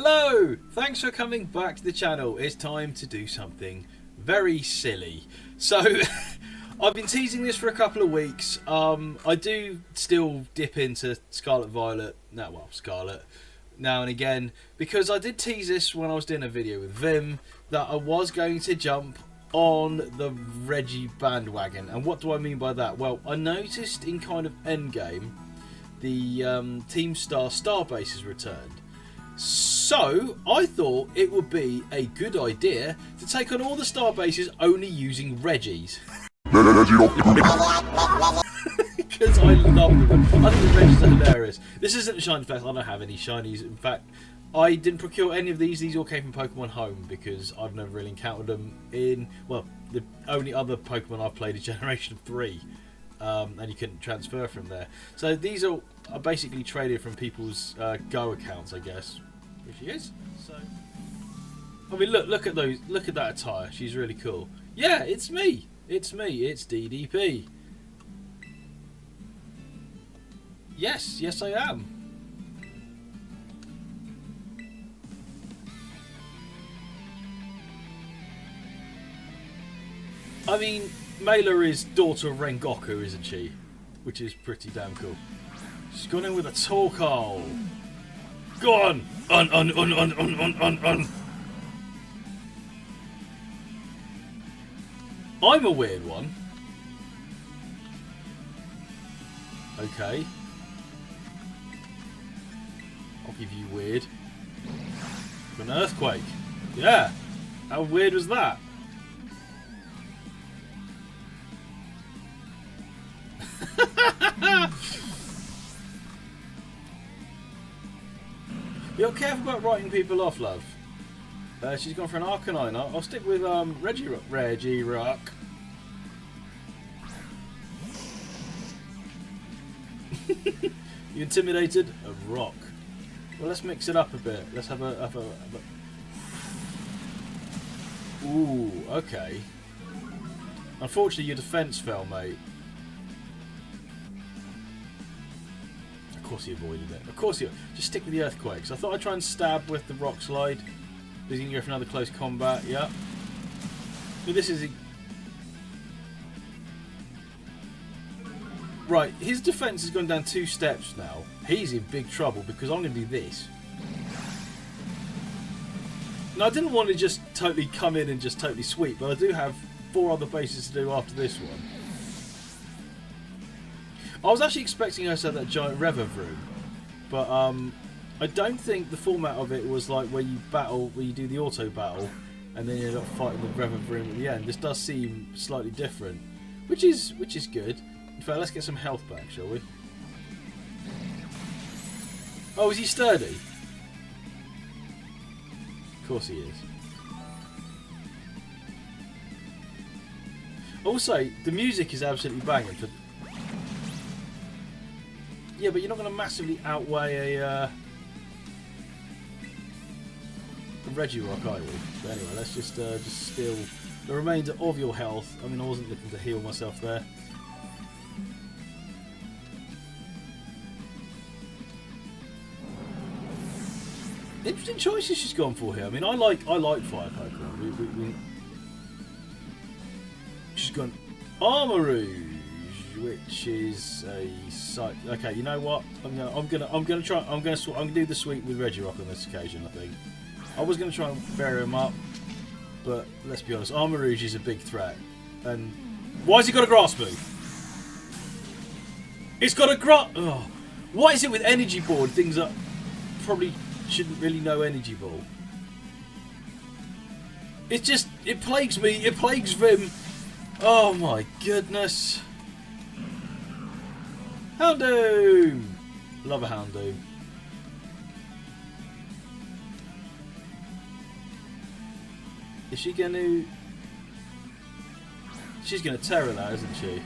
Hello! Thanks for coming back to the channel. It's time to do something very silly. So, I've been teasing this for a couple of weeks. I do still dip into Scarlet now and again, because I did tease this when I was doing a video with Vim that I was going to jump on the Regi bandwagon. And what do I mean by that? Well, I noticed in kind of endgame the Team Star base has returned. So I thought it would be a good idea to take on all the star bases only using Regis. Because I love them. I think the Regis are hilarious. This isn't a shiny fest. I don't have any shinies. In fact, I didn't procure any of these. These all came from Pokemon Home because I've never really encountered them in... Well, the only other Pokemon I've played is Generation 3. And you couldn't transfer from there. So these are basically traded from people's Go accounts, I guess. Here she is. So, I mean, look at those. Look at that attire. She's really cool. Yeah, it's me. It's me. It's DDP. Yes, I am. I mean, Mela is daughter of Rengoku, isn't she? Which is pretty damn cool. She's gone in with a Torkoal. Go on! On. I'm a weird one. Okay. I'll give you weird. An earthquake. Yeah. How weird was that? You're careful about writing people off, love. She's gone for an Arcanine. I'll stick with Regi Rock. You intimidated? A rock. Well, let's mix it up a bit. Let's have a... Ooh, okay. Unfortunately, your defense fell, mate. Of course he avoided it. Of course he... Just stick with the earthquakes. I thought I'd try and stab with the rock slide. He's going to go for another close combat. Yeah. But this is... Right, his defense has gone down 2 steps now. He's in big trouble because I'm going to do this. Now, I didn't want to just totally come in and just totally sweep, but I do have 4 other bases to do after this one. I was actually expecting her to have that giant Rematch, but I don't think the format of it was like where you do the auto battle, and then you end up fighting the Rematch at the end. This does seem slightly different, which is good. In fact, let's get some health back, shall we? Oh, is he sturdy? Of course he is. Also, the music is absolutely banging. Yeah, but you're not going to massively outweigh a Regi Rock, are you? But anyway, let's just steal the remainder of your health. I mean, I wasn't looking to heal myself there. Interesting choices she's gone for here. I mean, I like fire Pokemon. She's gone Armarouge, which is a site. Okay, you know what? I'm gonna do the sweep with Regirock on this occasion. I think I was gonna try and bury him up, but let's be honest, Armarouge is a big threat. And why has he got a grass move? It's got a grass. Oh, what is it with Energy Board? Things that probably shouldn't really know Energy Ball. It plagues me. It plagues Vim. Oh my goodness. Houndoom! Love a Houndoom. Is she going to... She's going to terror that, isn't she?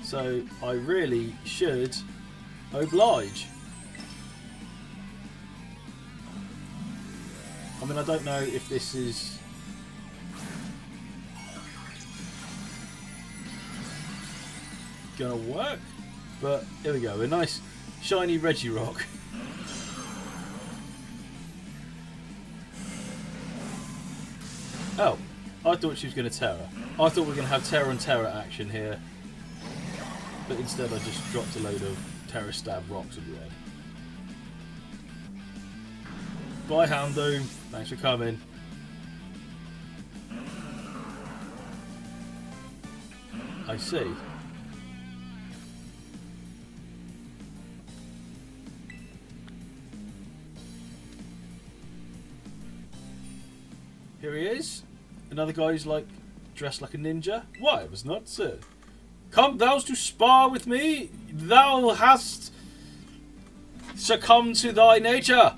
So I really should oblige. I mean, I don't know if this is... gonna work, but here we go. A nice shiny Regirock. Oh, I thought she was going to Terra. I thought we were going to have Terra and Terra action here. But instead I just dropped a load of Terra Stab rocks at the end. Bye Houndoom, thanks for coming. I see. Here he is. Another guy who's like dressed like a ninja. Why, it was not so. Come thou to spar with me, thou hast succumbed to thy nature.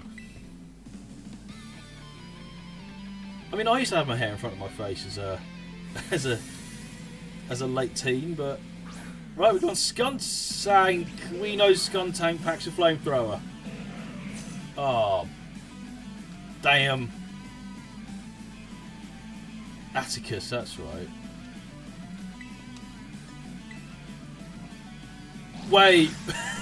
I mean, I used to have my hair in front of my face as a late teen, but right, we've got Skuntank. We know Skuntank packs a flamethrower. Oh, damn. Atticus, that's right. Wait,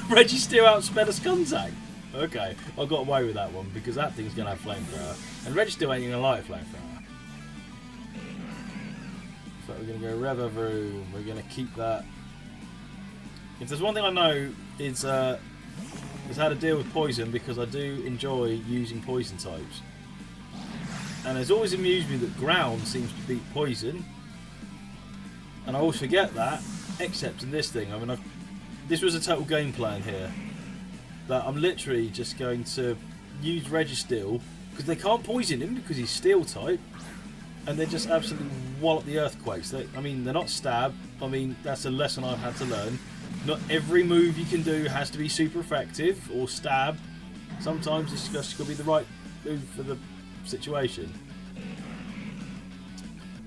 Regi still outsped a Skuntank? Okay, I got away with that one because that thing's going to have flamethrower. And Regi still ain't going to light a flamethrower. So we're going to go Revatvroom. We're going to keep that. If there's one thing I know, it's how to deal with poison, because I do enjoy using poison types. And it's always amused me that ground seems to beat poison. And I always forget that, except in this thing. I mean, this was a total game plan here. That I'm literally just going to use Registeel, because they can't poison him because he's steel type. And they just absolutely wallop the earthquakes. I mean, they're not stab. I mean, that's a lesson I've had to learn. Not every move you can do has to be super effective or stab. Sometimes it's just got to be the right move for the situation.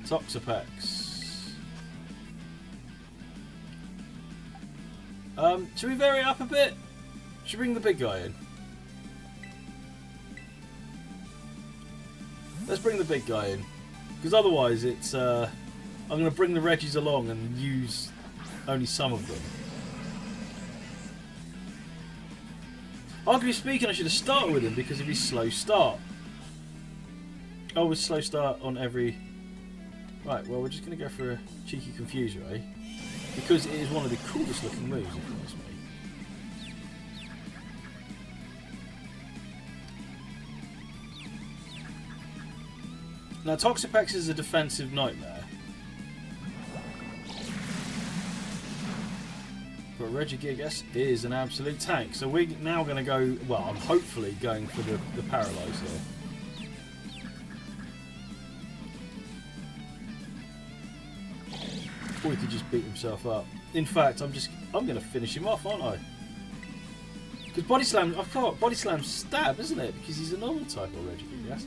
Toxapex. Should we vary it up a bit? Should we bring the big guy in? Let's bring the big guy in. Because otherwise it's I'm going to bring the Regis along and use only some of them. Arguably speaking, I should have started with him because of his slow start. Oh, with slow start on every... Right, well, we're just going to go for a cheeky Confuser, eh? Because it is one of the coolest looking moves, if you ask me. Now, Toxapex is a defensive nightmare. But Regigigas is an absolute tank. So we're now going to go... Well, I'm hopefully going for the Paralyze here. Or he could just beat himself up. In fact, I'm going to finish him off, aren't I? Because Body Slam... I thought Body Slam's stab, isn't it? Because he's a normal type of Regigigas.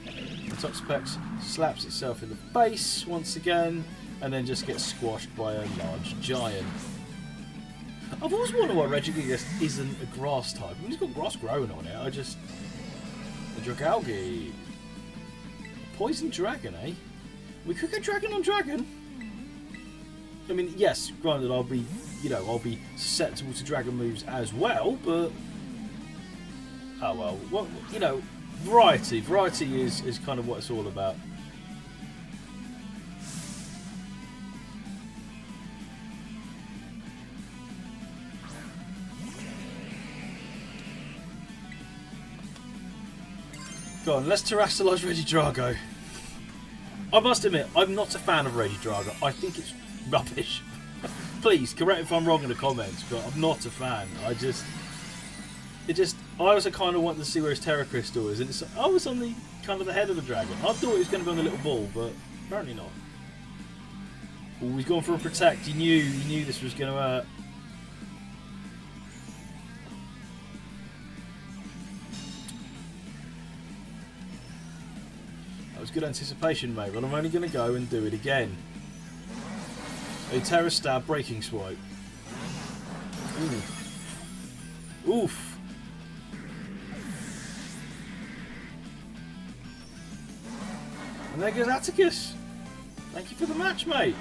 The Toxapex slaps itself in the face once again, and then just gets squashed by a large giant. I've always wondered why Regigigas isn't a grass type. I mean, he's got grass growing on it. A Dragalge. Poison Dragon, eh? We could go Dragon on Dragon. I mean, yes, granted, I'll be susceptible to Dragon moves as well, but oh well, variety. Variety is kind of what it's all about. Go on, let's terrestrialise Regidrago. I must admit, I'm not a fan of Regidrago. I think it's rubbish. Please, correct if I'm wrong in the comments, but I'm not a fan. I also kind of want to see where his Terra Crystal is, and it's on the kind of the head of the dragon. I thought it was going to be on the little ball, but apparently not. Oh, he's gone for a protect. He knew this was going to hurt. That was good anticipation, mate, but I'm only going to go and do it again. A Terra Stab Breaking Swipe. Ooh. Oof. And there goes Atticus. Thank you for the match, mate.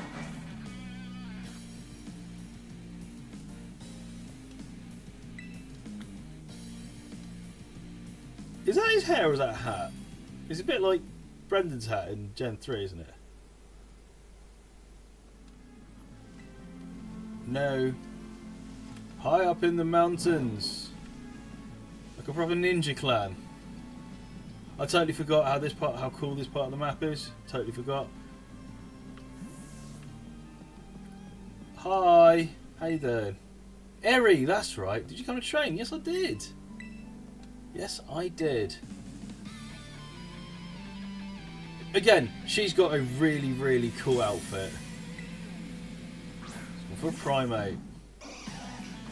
Is that his hair or is that a hat? It's a bit like Brendan's hat in Gen 3, isn't it? No. High up in the mountains. Like a proper ninja clan. I totally forgot how cool this part of the map is. Totally forgot. Hi. How you doing? Eri, that's right. Did you come to train? Yes, I did. Yes, I did. Again, she's got a really, really cool outfit. For a primate.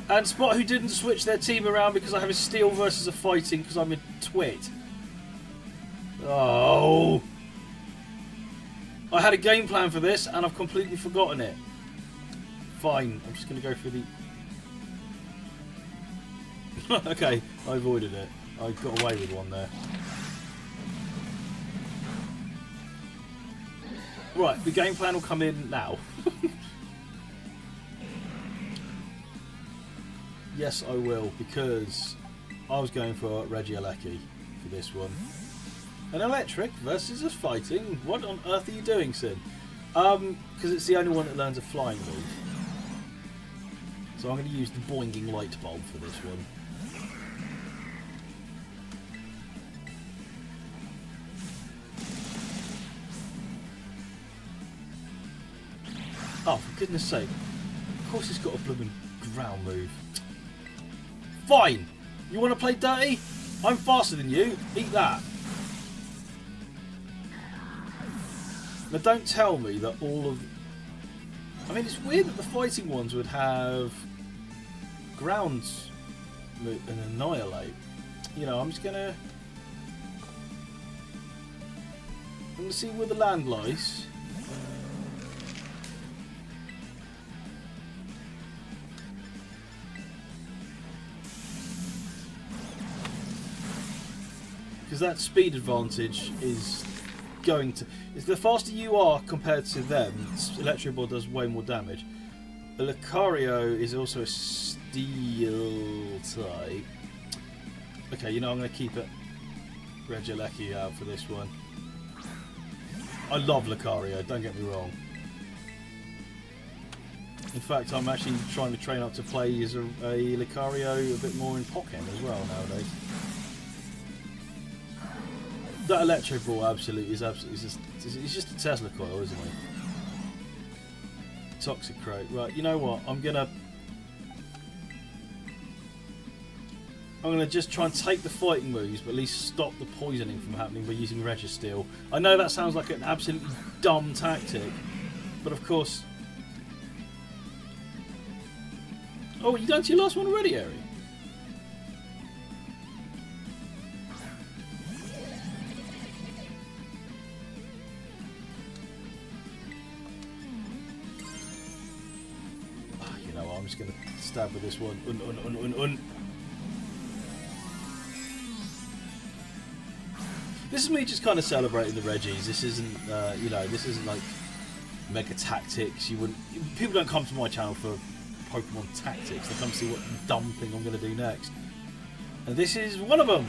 And spot who didn't switch their team around because I have a steel versus a fighting because I'm a twit. Oh. I had a game plan for this and I've completely forgotten it. Fine, I'm just going to go for the... Okay, I avoided it. I got away with one there. Right, the game plan will come in now. Yes, I will, because I was going for Regi for this one. An electric versus a fighting? What on earth are you doing, Sin? Because it's the only one that learns a flying move. So I'm going to use the boinging light bulb for this one. Oh, for goodness sake. Of course it's got a blooming ground move. Fine! You want to play dirty? I'm faster than you. Eat that. Now don't tell me that all of... I mean, it's weird that the fighting ones would have ground move and annihilate. You know, I'm just going to... I'm going to see where the land lies. Because that speed advantage is going to... If the faster you are compared to them, Electro Ball does way more damage. The Lucario is also a steel type. Okay, you know, I'm going to keep it Regieleki out for this one. I love Lucario, don't get me wrong. In fact, I'm actually trying to train up to play as a Lucario a bit more in POKÉMON as well nowadays. That Electro Ball absolutely he's just a Tesla coil, isn't he? Toxicroak. Right, you know what? I'm gonna just try and take the fighting moves, but at least stop the poisoning from happening by using Registeel. I know that sounds like an absolutely dumb tactic, but of course... Oh, you done to your last one already, Ari? I'm just going to stab with this one. This is me just kind of celebrating the Regis. This isn't, you know, this isn't like mega tactics. You wouldn't. People don't come to my channel for Pokemon tactics. They come to see what dumb thing I'm going to do next. And this is one of them.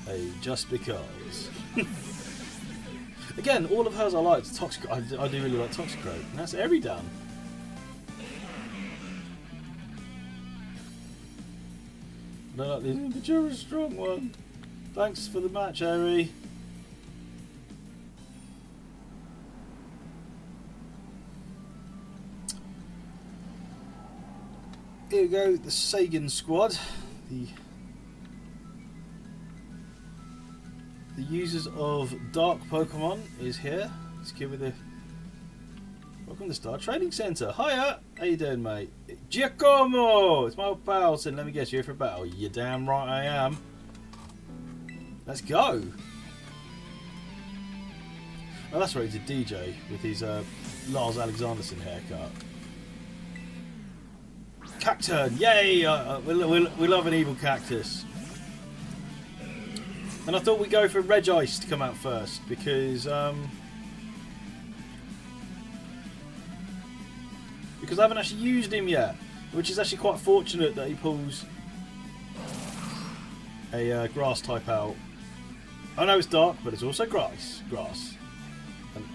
Hey, just because. Again, all of hers I like. I do really like Toxicroak, and that's every down. No, like this, but you're a strong one. Thanks for the match, Ari. Here we go, the Sagan squad. The users of Dark Pokemon is here. Let's give it a welcome to Star Training Center. Hiya! How you doing, mate? Giacomo! It's my old pal saying, let me guess, you're here for a battle. You're damn right I am. Let's go! Oh, that's right, he's a DJ with his Lars Alexanderson haircut. Cacturn! Yay! We love an evil cactus. And I thought we'd go for REGIs to come out first because I haven't actually used him yet, which is actually quite fortunate that he pulls a grass type out. I know it's dark, but it's also grass. And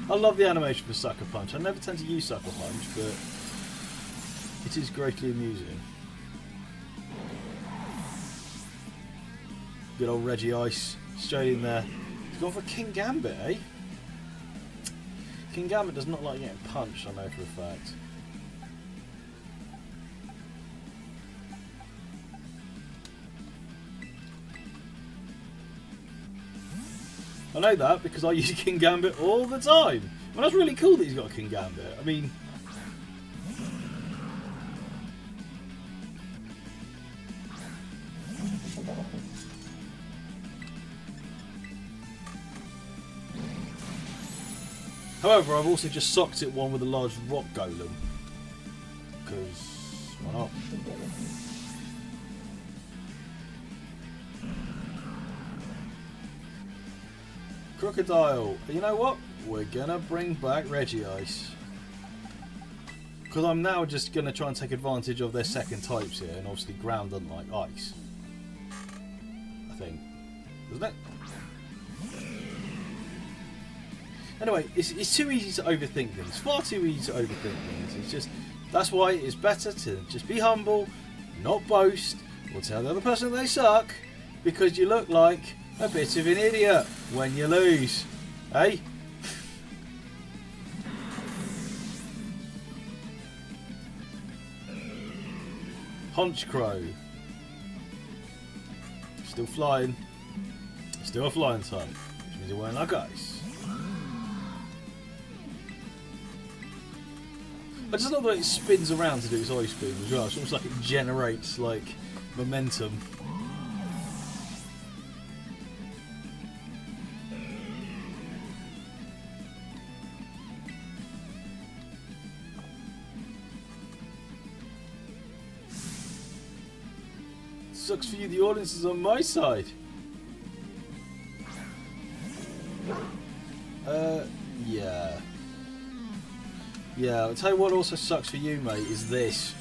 I love the animation for Sucker Punch. I never tend to use Sucker Punch, but it is greatly amusing. Good old Regi Ice straight in there. He's gone for King Gambit, eh? King Gambit does not like getting punched, I know for a fact. I know that because I use King Gambit all the time. Well, that's really cool that he's got a King Gambit. I mean... However, I've also just socked it one with a large rock golem. Because, why not? Crocodile. You know what? We're gonna bring back Regi Ice. Because I'm now just gonna try and take advantage of their second types here, and obviously ground doesn't like ice. I think. Doesn't it? Anyway, it's too easy to overthink things. Far too easy to overthink things. It's just, that's why it's better to just be humble, not boast, or tell the other person they suck, because you look like a bit of an idiot when you lose. Eh? Honchcrow. Still flying. Still a flying type, which means it won't like ice. I just love the way it spins around to do its ice beam as well. It's almost like it generates like momentum. Sucks for you, the audience is on my side. Yeah. Yeah, I'll tell you what also sucks for you, mate, is this.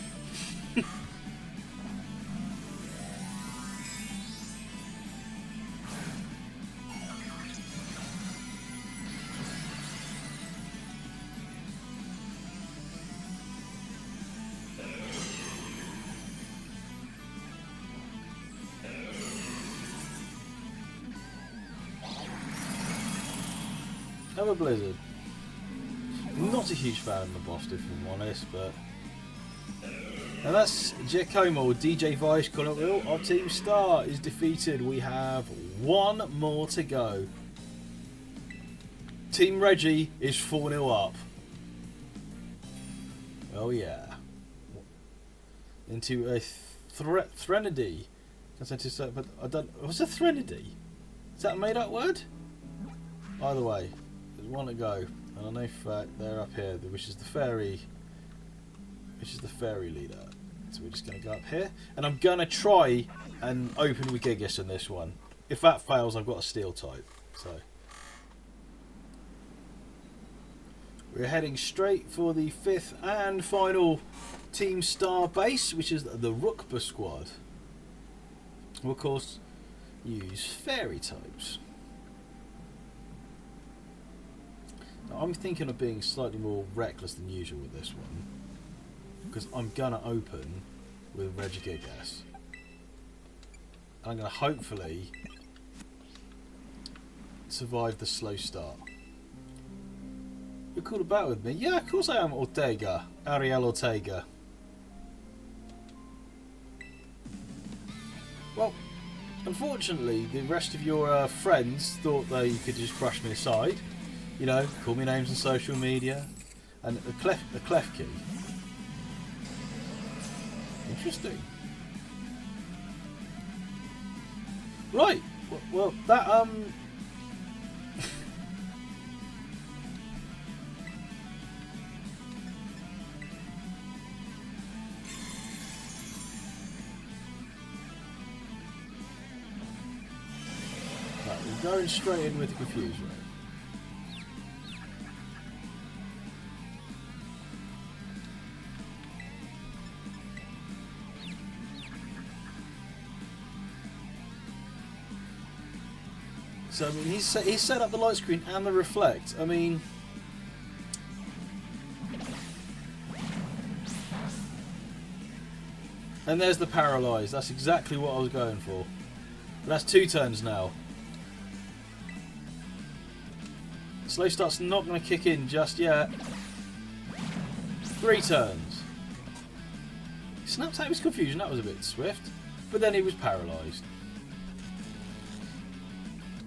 Have a blizzard. Not a huge fan of the boss, if I'm honest, but... And that's Giacomo, DJ Vice, Colonel. Our team star is defeated. We have one more to go. Team Regi is 4-0 up. Oh yeah. Into a Threnody. But I don't... What's a Threnody? Is that a made up word? Either way, there's one to go. And I know for a fact they're up here, which is the fairy leader. So we're just going to go up here. And I'm going to try and open with Gigas on this one. If that fails, I've got a steel type. So we're heading straight for the 5th and final Team Star base, which is the Rukba squad. We'll, of course, use fairy types. I'm thinking of being slightly more reckless than usual with this one, because I'm gonna open with Regigigas. I'm gonna hopefully survive the slow start. You're cool about with me? Yeah, of course I am, Ortega. Ariel Ortega. Well, unfortunately, the rest of your friends thought they could just brush me aside. You know, call me names on social media. And a clef key. Interesting. Right. Well, that, Right, we're going straight in with the Confuse Ray. So I mean, he's set up the light screen and the reflect. I mean, and there's the paralyze. That's exactly what I was going for. But that's 2 turns now. Slow start's not going to kick in just yet. 3 turns. He snapped out his confusion. That was a bit swift. But then he was paralysed.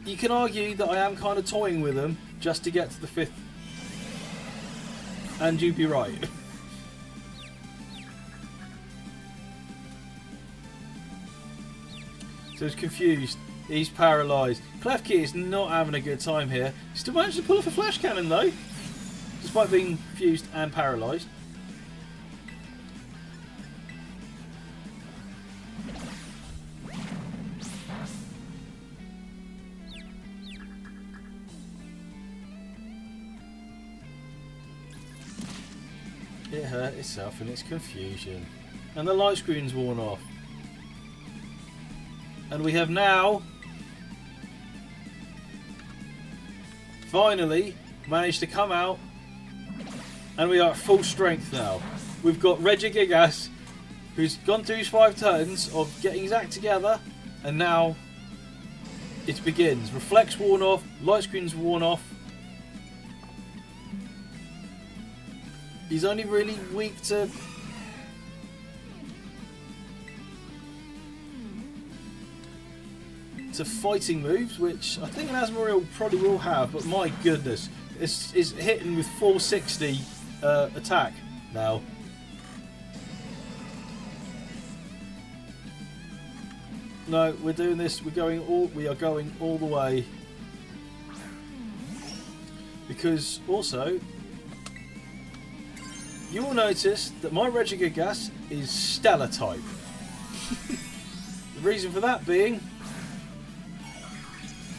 You can argue that I am kind of toying with him just to get to the 5th. And you'd be right. So he's confused. He's paralysed. Klefki is not having a good time here. Still managed to pull off a flash cannon though, despite being confused and paralysed. It hurt itself in its confusion. And the light screen's worn off. And we have now finally managed to come out, and we are at full strength now. We've got Regigigas, who's gone through his 5 turns of getting his act together, and now it begins. Reflect's worn off, light screen's worn off. He's only really weak to fighting moves, which I think an Asmoril probably will have, but my goodness, is hitting with 460 attack now. No, we're doing this. We are going all the way, because also you will notice that my Regigigas is Stellar type. The reason for that being,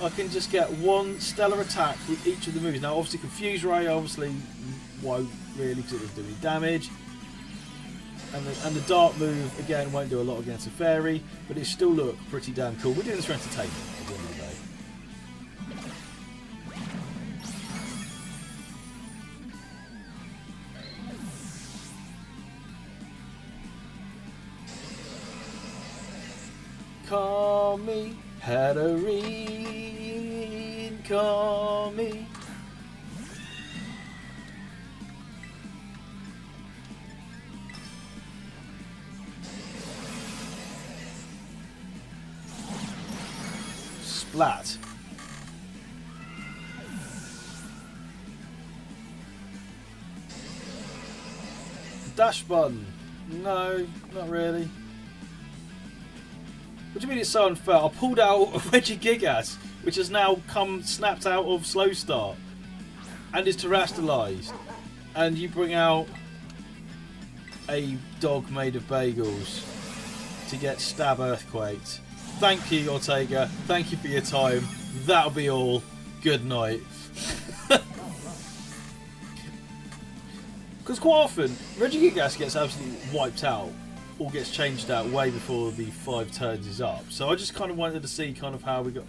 I can just get 1 stellar attack with each of the moves. Now, obviously, Confuse Ray obviously won't really, because it doesn't do any damage. And the Dark move, again, won't do a lot against a Fairy, but it still look pretty damn cool. We're doing this for entertainment at the end of the day. Call me Hatterene, call me. Splat. Dash button. No, not really. What do you mean it's so unfair? I pulled out Regigigas, which has now snapped out of slow start and is terrestrialised, and you bring out a dog made of bagels to get stab earthquaked. Thank you, Ortega. Thank you for your time. That'll be all. Good night. Because quite often, Regigigas gets absolutely wiped out, or gets changed out way before the 5 turns is up. So I just kind of wanted to see kind of how we got.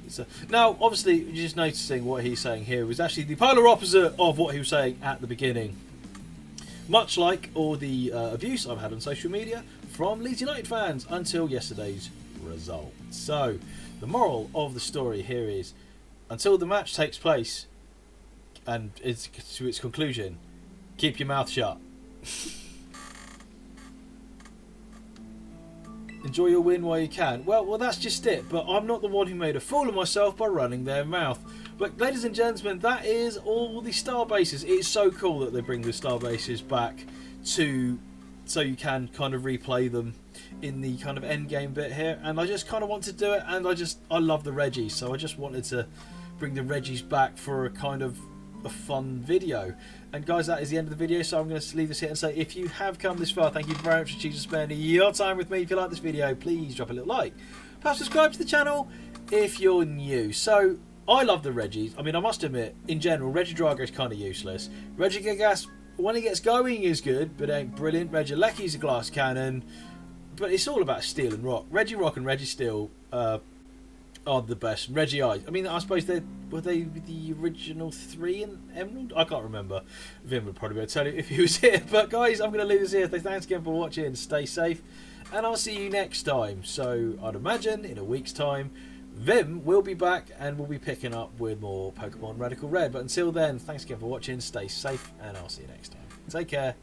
So, now, obviously, you're just noticing what he's saying here was actually the polar opposite of what he was saying at the beginning. Much like all the abuse I've had on social media from Leeds United fans until yesterday's result. So, the moral of the story here is, until the match takes place and it's to its conclusion, keep your mouth shut. Enjoy your win while you can. Well, that's just it. But I'm not the one who made a fool of myself by running their mouth. But ladies and gentlemen, that is all the star bases. It's so cool that they bring the star bases back so you can kind of replay them in the kind of end game bit here. And I just kind of want to do it, and I love the Regis, so I just wanted to bring the Regis back for a kind of a fun video. And guys, that is the end of the video, so I'm going to leave this here and say, if you have come this far, thank you very much for choosing to spend your time with me. If you like this video, please drop a little like. Perhaps subscribe to the channel if you're new. So, I love the Regis. I mean, I must admit, in general, Regidrago is kind of useless. Regigigas, when he gets going, is good, but ain't brilliant. Regieleki's a glass cannon, but it's all about steel and rock. Regirock and Registeel are the best. Regi, I mean, I suppose were they the original 3 in Emerald? I can't remember. Vim would probably be able to tell you if he was here. But guys, I'm going to leave this here. So thanks again for watching. Stay safe, and I'll see you next time. So I'd imagine in a week's time, Vim will be back and we'll be picking up with more Pokemon Radical Red. But until then, thanks again for watching. Stay safe, and I'll see you next time. Take care.